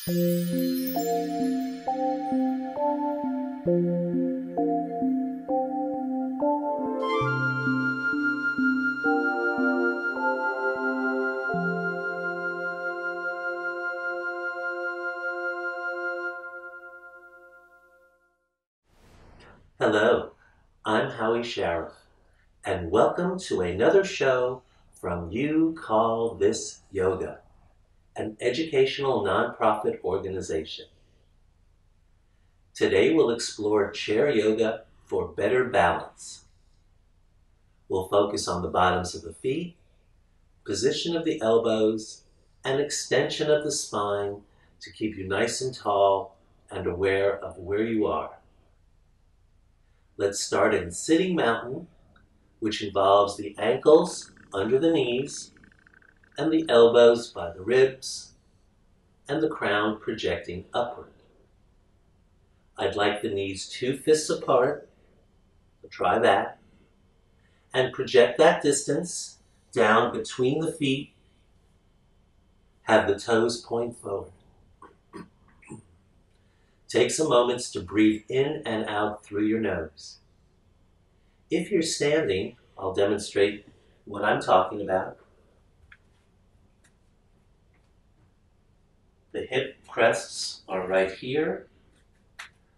Hello, I'm Howie Sheriff, and welcome to another show from You Call This Yoga, an educational nonprofit organization. Today we'll explore chair yoga for better balance. We'll focus on the bottoms of the feet, position of the elbows, and extension of the spine to keep you nice and tall and aware of where you are. Let's start in sitting mountain, which involves the ankles under the knees and the elbows by the ribs and the crown projecting upward. I'd like the knees 2 fists apart, so try that, and project that distance down between the feet. Have the toes point forward. Take some moments to breathe in and out through your nose. If you're standing, I'll demonstrate what I'm talking about. The hip crests are right here.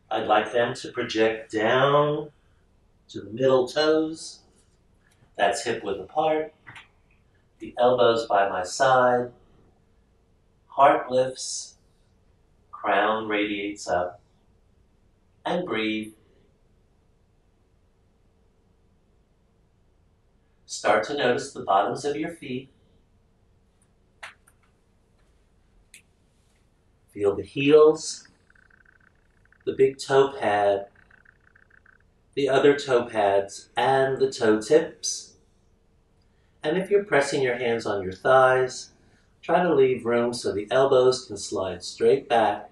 I'd like them to project down to the middle toes. That's hip width apart. The elbows by my side. Heart lifts. Crown radiates up. And breathe. Start to notice the bottoms of your feet. Feel the heels, the big toe pad, the other toe pads, and the toe tips. And if you're pressing your hands on your thighs, try to leave room so the elbows can slide straight back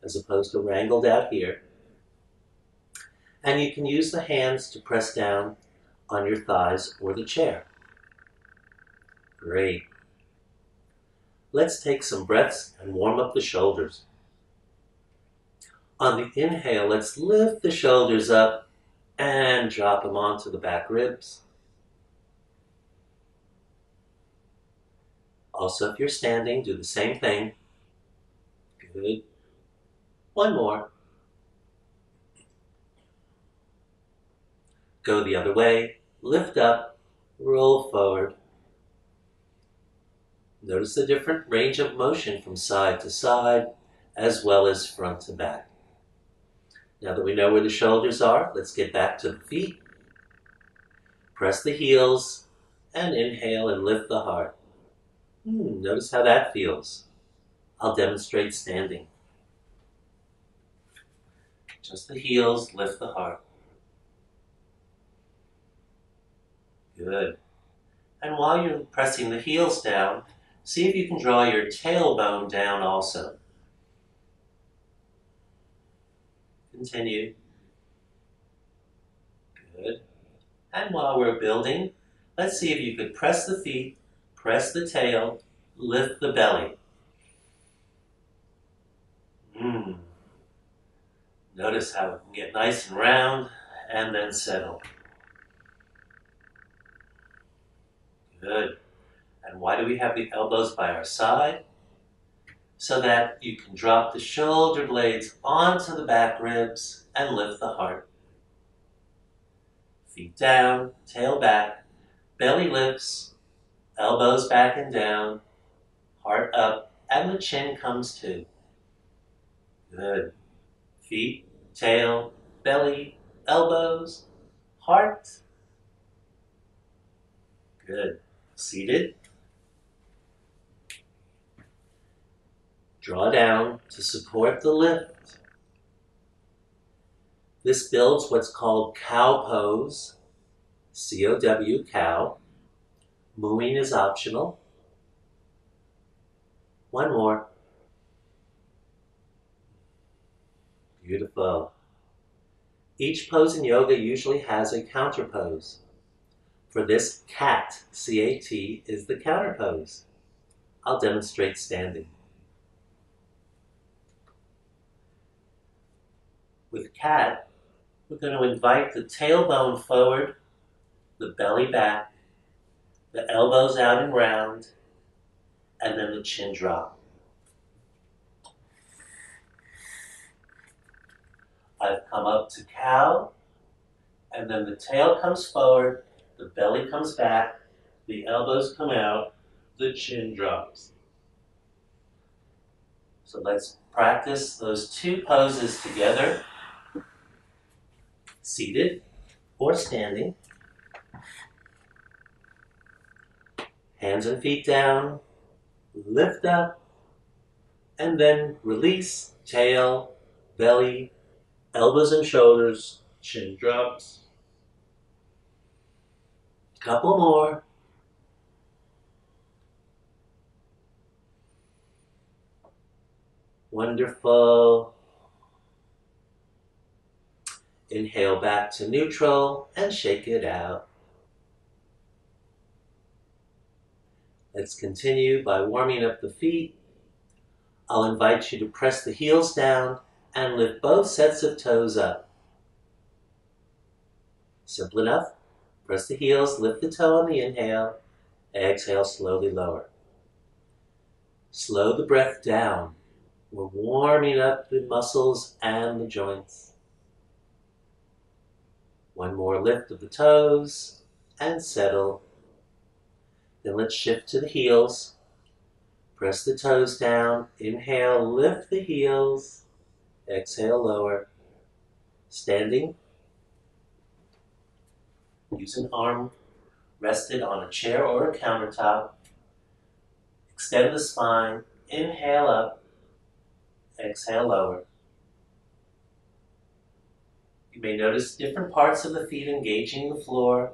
as opposed to wrangled out here. And you can use the hands to press down on your thighs or the chair. Great. Let's take some breaths and warm up the shoulders. On the inhale, let's lift the shoulders up and drop them onto the back ribs. Also, if you're standing, do the same thing. Good. One more. Go the other way, lift up, roll forward. Notice the different range of motion from side to side, as well as front to back. Now that we know where the shoulders are, let's get back to the feet. Press the heels, and inhale and lift the heart. Notice how that feels. I'll demonstrate standing. Just the heels, lift the heart. Good. And while you're pressing the heels down, see if you can draw your tailbone down also. Continue. Good. And while we're building, let's see if you could press the feet, press the tail, lift the belly. Notice how it can get nice and round and then settle. Good. And why do we have the elbows by our side? So that you can drop the shoulder blades onto the back ribs and lift the heart. Feet down, tail back, belly lifts, elbows back and down, heart up, and the chin comes too. Good. Feet, tail, belly, elbows, heart. Good. Seated. Draw down to support the lift. This builds what's called cow pose, C-O-W, cow. Mooing is optional. One more. Beautiful. Each pose in yoga usually has a counter pose. For this, cat, C-A-T, is the counter pose. I'll demonstrate standing. With cat, we're going to invite the tailbone forward, the belly back, the elbows out and round, and then the chin drop. I've come up to cow, and then the tail comes forward, the belly comes back, the elbows come out, the chin drops. So let's practice those two poses together, seated or standing. Hands and feet down, lift up, and then release, tail, belly, elbows and shoulders, chin drops. Couple more. Wonderful. Inhale back to neutral and shake it out. Let's continue by warming up the feet. I'll invite you to press the heels down and lift both sets of toes up. Simple enough. Press the heels, lift the toe on the inhale, exhale, slowly lower. Slow the breath down. We're warming up the muscles and the joints. One more lift of the toes and settle. Then let's shift to the heels. Press the toes down. Inhale, lift the heels. Exhale, lower. Standing. Use an arm rested on a chair or a countertop. Extend the spine. Inhale up. Exhale, lower. You may notice different parts of the feet engaging the floor.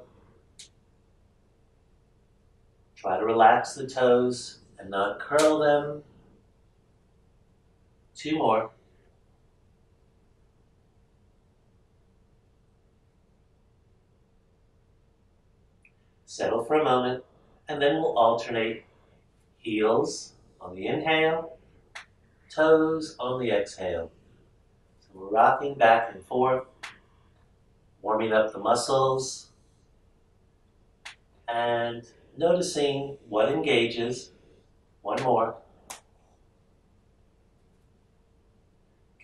Try to relax the toes and not curl them. 2 more. Settle for a moment, and then we'll alternate heels on the inhale, toes on the exhale. So we're rocking back and forth, warming up the muscles, and noticing what engages. 1 more.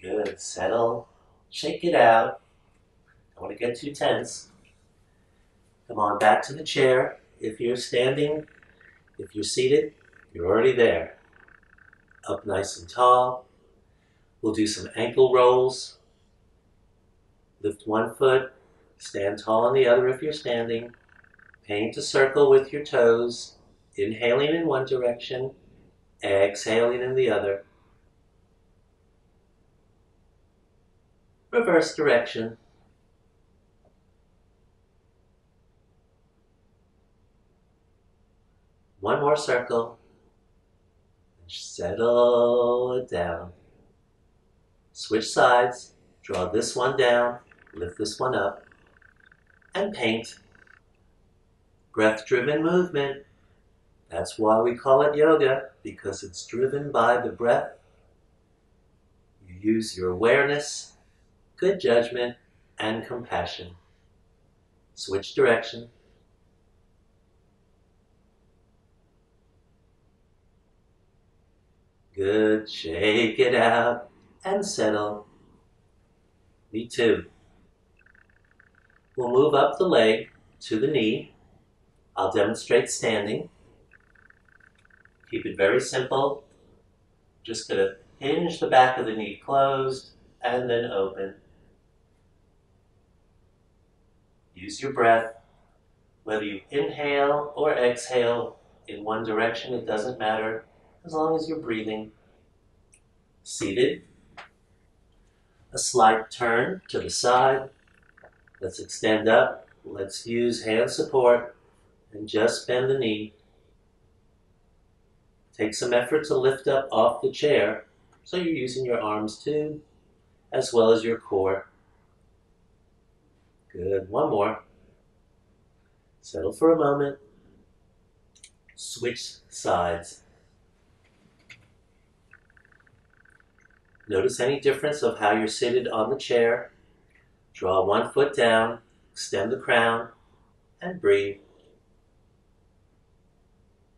Good. Settle. Shake it out. Don't want to get too tense. Come on back to the chair. If you're standing, if you're seated, you're already there. Up nice and tall. We'll do some ankle rolls. Lift one foot. Stand tall on the other if you're standing. Paint a circle with your toes. Inhaling in one direction. Exhaling in the other. Reverse direction. One more circle. Settle it down. Switch sides. Draw this one down. Lift this one up. And paint. Breath-driven movement. That's why we call it yoga, because it's driven by the breath. You use your awareness, good judgment, and compassion. Switch direction. Good. Shake it out and settle. Me too. We'll move up the leg to the knee. I'll demonstrate standing. Keep it very simple. Just going to hinge the back of the knee closed and then open. Use your breath. Whether you inhale or exhale in one direction, it doesn't matter, as long as you're breathing. Seated. A slight turn to the side. Let's extend up. Let's use hand support and just bend the knee. Take some effort to lift up off the chair, so you're using your arms too, as well as your core. Good. 1 more. Settle for a moment. Switch sides. Notice any difference of how you're seated on the chair. Draw one foot down, extend the crown, and breathe.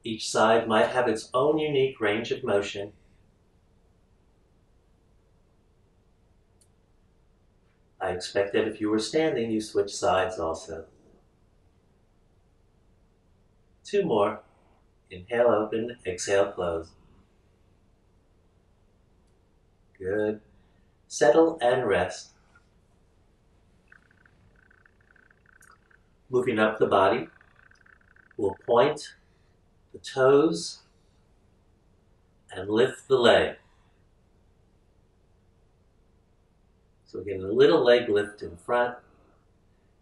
Each side might have its own unique range of motion. I expect that if you were standing, you switch sides also. 2 more. Inhale, open, exhale, close. Good. Settle and rest. Moving up the body, we'll point the toes and lift the leg. So we're getting a little leg lift in front.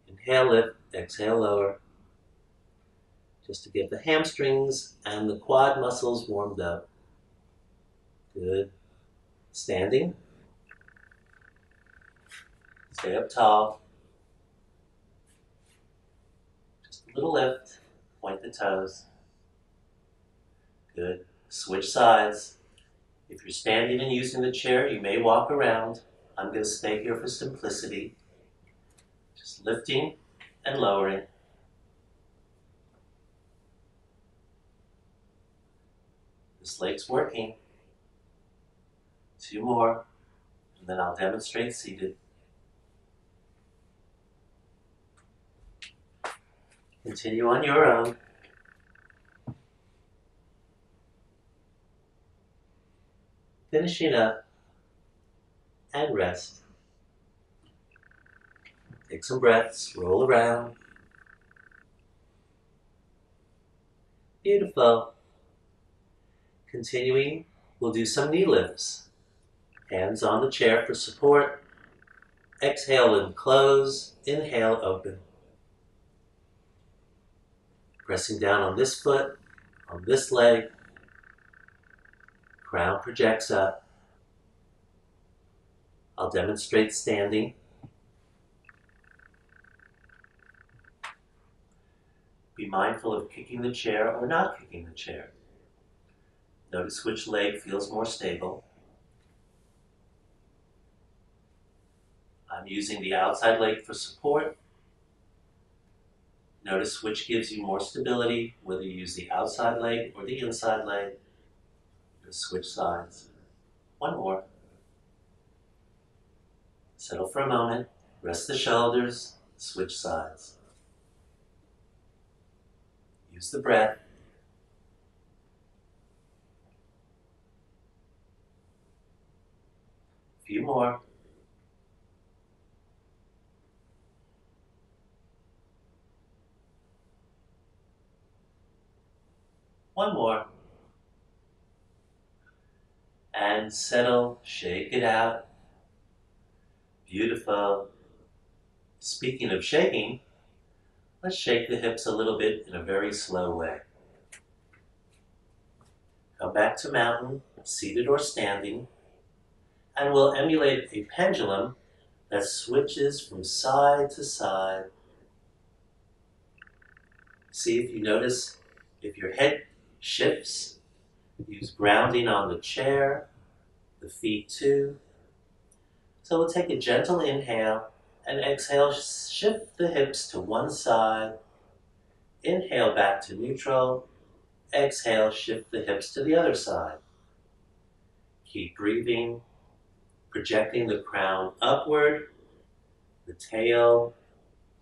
Inhale, lift, exhale, lower. Just to get the hamstrings and the quad muscles warmed up. Good. Standing. Stay up tall. Just a little lift. Point the toes. Good. Switch sides. If you're standing and using the chair, you may walk around. I'm going to stay here for simplicity. Just lifting and lowering. This leg's working. 2 more, and then I'll demonstrate seated. Continue on your own. Finishing up, and rest. Take some breaths, roll around. Beautiful. Continuing, we'll do some knee lifts. Hands on the chair for support. Exhale and close. Inhale, open. Pressing down on this foot, on this leg. Crown projects up. I'll demonstrate standing. Be mindful of kicking the chair or not kicking the chair. Notice which leg feels more stable. I'm using the outside leg for support. Notice which gives you more stability, whether you use the outside leg or the inside leg. Just switch sides. 1 more. Settle for a moment. Rest the shoulders. Switch sides. Use the breath. A few more. One more. And settle, shake it out. Beautiful. Speaking of shaking, let's shake the hips a little bit in a very slow way. Come back to mountain, seated or standing, and we'll emulate a pendulum that switches from side to side. See if you notice if your head shifts. Use grounding on the chair, the feet too. So we'll take a gentle inhale and exhale, shift the hips to one side. Inhale back to neutral. Exhale, shift the hips to the other side. Keep breathing, projecting the crown upward, the tail,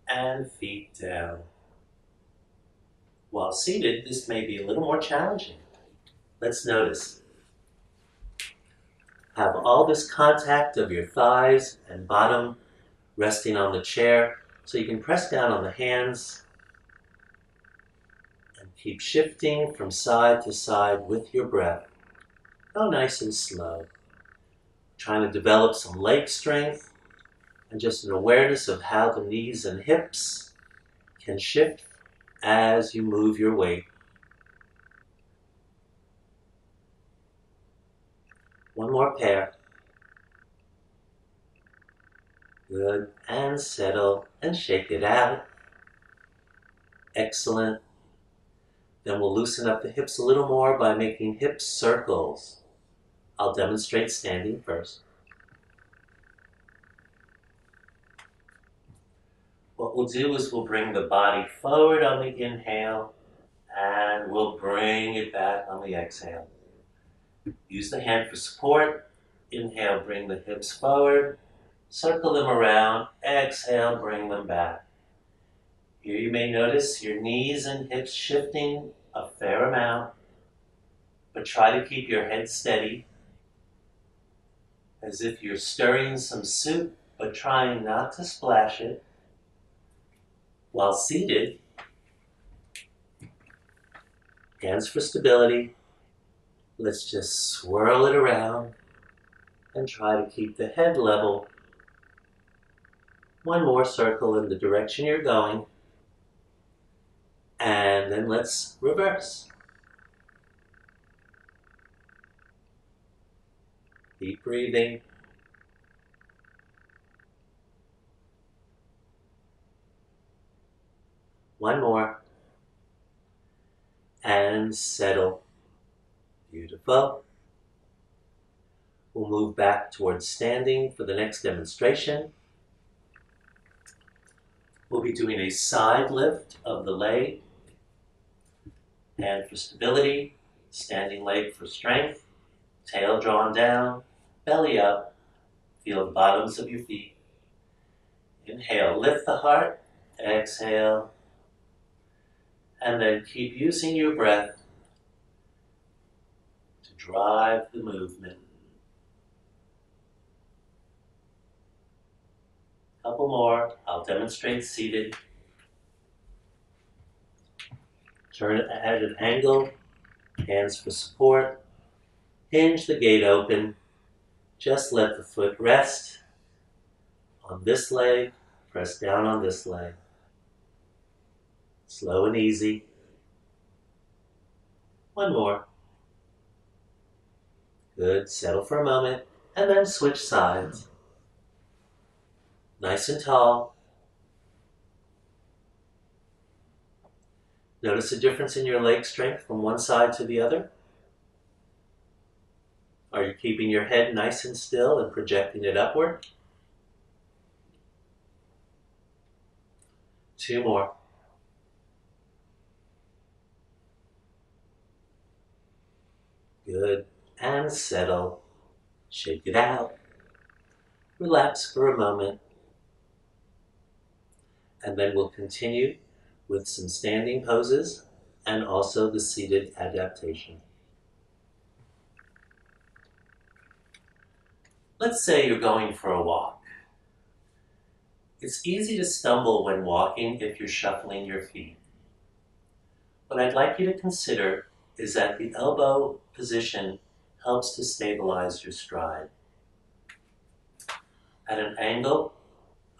and feet down. While seated, this may be a little more challenging. Let's notice. Have all this contact of your thighs and bottom resting on the chair, so you can press down on the hands and keep shifting from side to side with your breath. Go nice and slow. Trying to develop some leg strength and just an awareness of how the knees and hips can shift as you move your weight. One more pair. Good. And settle and shake it out. Excellent. Then we'll loosen up the hips a little more by making hip circles. I'll demonstrate standing first. What we'll do is we'll bring the body forward on the inhale, and we'll bring it back on the exhale. Use the hand for support. Inhale, bring the hips forward. Circle them around. Exhale, bring them back. Here you may notice your knees and hips shifting a fair amount, but try to keep your head steady, as if you're stirring some soup, but trying not to splash it. While seated, hands for stability. Let's just swirl it around and try to keep the head level. One more circle in the direction you're going. And then let's reverse. Deep breathing. One more. And settle. Beautiful. We'll move back towards standing for the next demonstration. We'll be doing a side lift of the leg. Hand for stability, standing leg for strength, tail drawn down, belly up, feel the bottoms of your feet. Inhale, lift the heart, exhale, and then keep using your breath to drive the movement. Couple more, I'll demonstrate seated. Turn it at an angle, hands for support. Hinge the gait open. Just let the foot rest on this leg, press down on this leg. Slow and easy. One more. Good, settle for a moment, and then switch sides. Nice and tall. Notice a difference in your leg strength from one side to the other? Are you keeping your head nice and still and projecting it upward? Two more. Good. And settle. Shake it out. Relax for a moment. And then we'll continue with some standing poses and also the seated adaptation. Let's say you're going for a walk. It's easy to stumble when walking if you're shuffling your feet. What I'd like you to consider is that the elbow position helps to stabilize your stride. At an angle,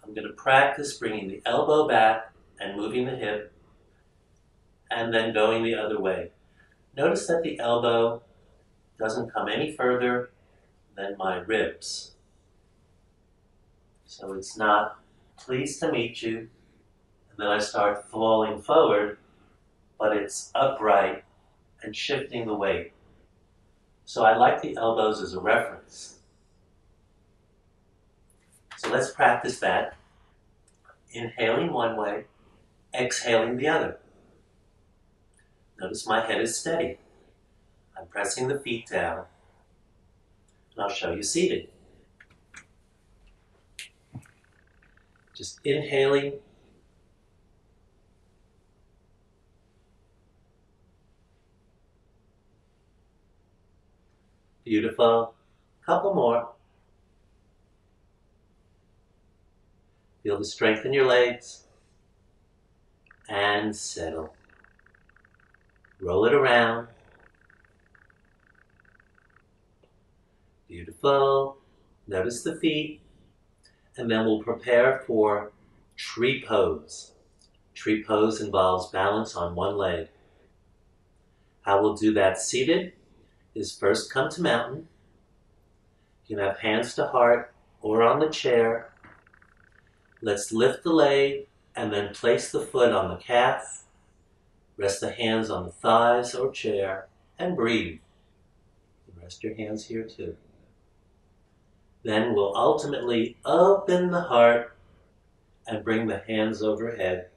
I'm going to practice bringing the elbow back and moving the hip, and then going the other way. Notice that the elbow doesn't come any further than my ribs. So it's not pleased to meet you, and then I start falling forward, but it's upright and shifting the weight. So I like the elbows as a reference. So let's practice that. Inhaling one way, exhaling the other. Notice my head is steady. I'm pressing the feet down. And I'll show you seated. Just inhaling. Beautiful. Couple more. Feel the strength in your legs. And settle. Roll it around. Beautiful. Notice the feet. And then we'll prepare for tree pose. Tree pose involves balance on one leg. How we'll do that seated is first come to mountain. You can have hands to heart or on the chair. Let's lift the leg and then place the foot on the calf. Rest the hands on the thighs or chair and breathe. Rest your hands here too. Then we'll ultimately open the heart and bring the hands overhead.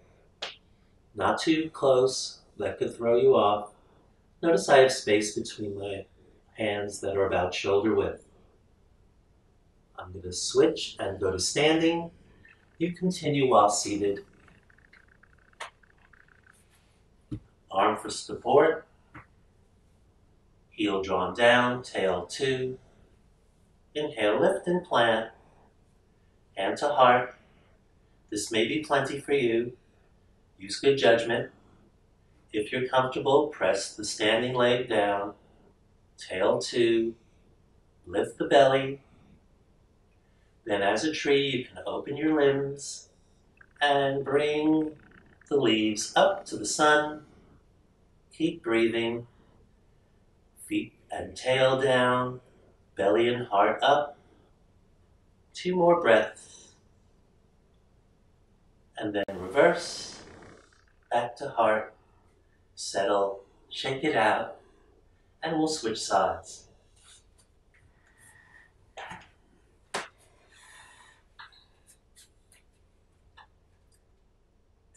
Not too close, that could throw you off. Notice I have space between my hands that are about shoulder width. I'm going to switch and go to standing. You continue while seated. Arm for support. Heel drawn down, tail 2. Inhale, lift and plant. Hand to heart. This may be plenty for you. Use good judgment. If you're comfortable, press the standing leg down. Tail 2. Lift the belly. Then as a tree, you can open your limbs and bring the leaves up to the sun. Keep breathing. Feet and tail down, belly and heart up. 2 more breaths. And then reverse, back to heart. Settle, shake it out, and we'll switch sides.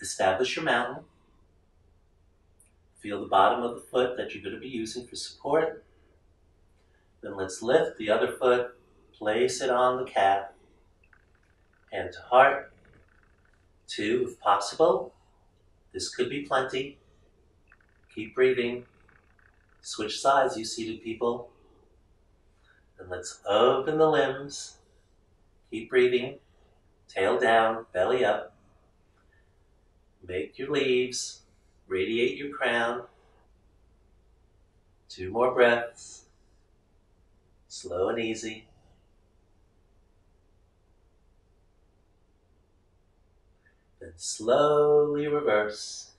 Establish your mountain. Feel the bottom of the foot that you're going to be using for support. Then let's lift the other foot, place it on the calf. Hand to heart. 2 if possible. This could be plenty. Keep breathing. Switch sides, you seated people. And let's open the limbs. Keep breathing. Tail down, belly up. Make your leaves. Radiate your crown. 2 more breaths. Slow and easy. Then slowly reverse.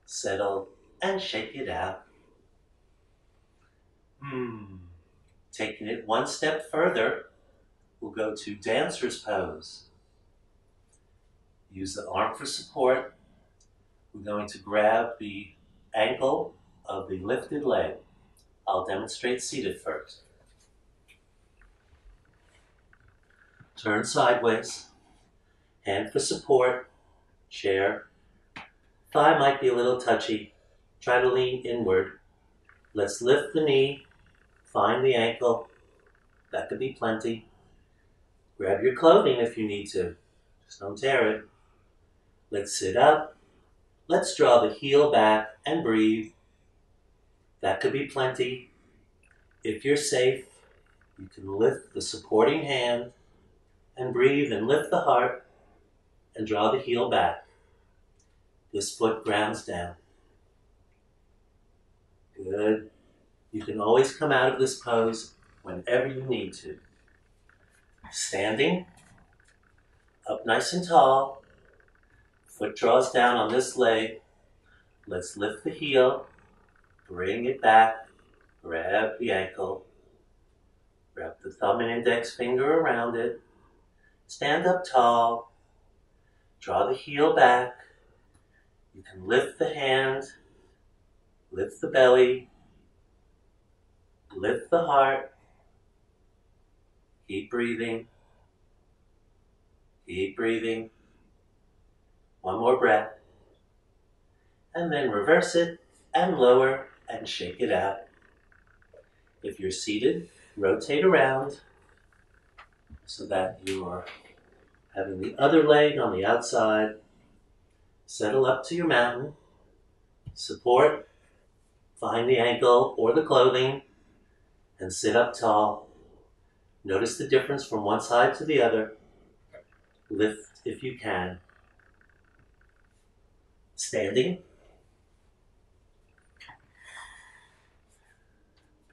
Settle and shake it out. Taking it one step further, we'll go to dancer's pose. Use the arm for support. We're going to grab the ankle of the lifted leg. I'll demonstrate seated first. Turn sideways. Hand for support. Chair. Thigh might be a little touchy. Try to lean inward. Let's lift the knee. Find the ankle. That could be plenty. Grab your clothing if you need to. Just don't tear it. Let's sit up. Let's draw the heel back and breathe. That could be plenty. If you're safe, you can lift the supporting hand and breathe and lift the heart and draw the heel back. This foot grounds down. Good. You can always come out of this pose whenever you need to. Standing, up nice and tall. Foot draws down on this leg. Let's lift the heel, bring it back, grab the ankle, wrap the thumb and index finger around it. Stand up tall, draw the heel back. You can lift the hand, lift the belly, lift the heart. Keep breathing. Keep breathing. 1 more breath. And then reverse it and lower and shake it out. If you're seated, rotate around so that you are having the other leg on the outside. Settle up to your mountain. Support. Find the ankle or the clothing and sit up tall. Notice the difference from one side to the other. Lift if you can. Standing.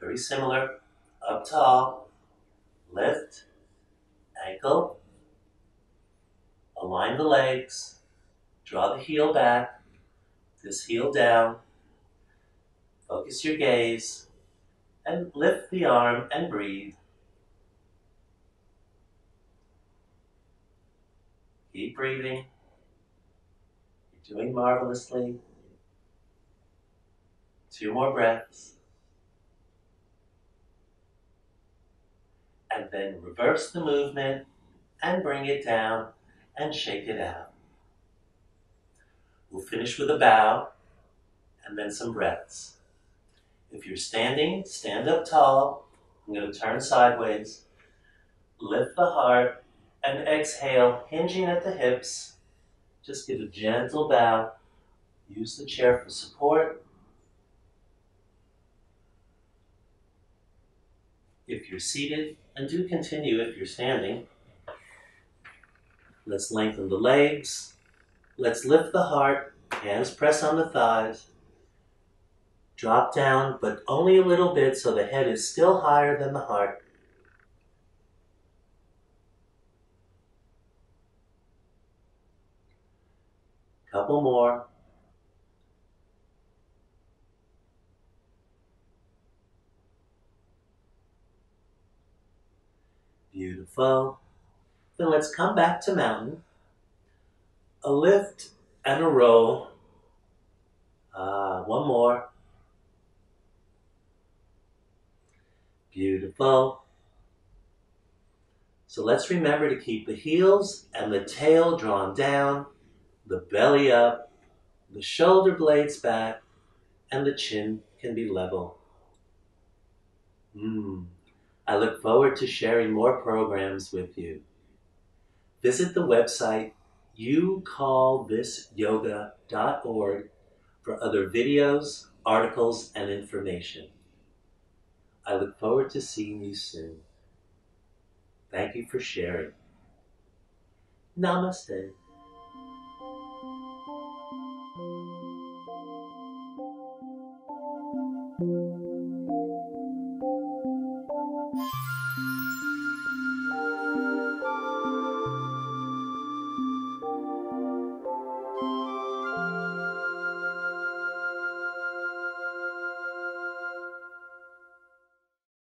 Very similar. Up tall. Lift. Ankle. Align the legs. Draw the heel back. This heel down. Focus your gaze. And lift the arm and breathe. Keep breathing. You're doing marvelously. 2 more breaths. then reverse the movement and bring it down and shake it out. We'll finish with a bow and then some breaths. If you're standing, stand up tall. I'm going to turn sideways. Lift the heart and exhale, hinging at the hips. Just give a gentle bow. Use the chair for support. If you're seated, and do continue if you're standing. Let's lengthen the legs. Let's lift the heart. Hands press on the thighs. Drop down, but only a little bit so the head is still higher than the heart. Couple more. Beautiful. Then let's come back to mountain. A lift and a roll. One more. Beautiful. So let's remember to keep the heels and the tail drawn down, the belly up, the shoulder blades back, and the chin can be level. I look forward to sharing more programs with you. Visit the website youcallthisyoga.org for other videos, articles, and information. I look forward to seeing you soon. Thank you for sharing. Namaste.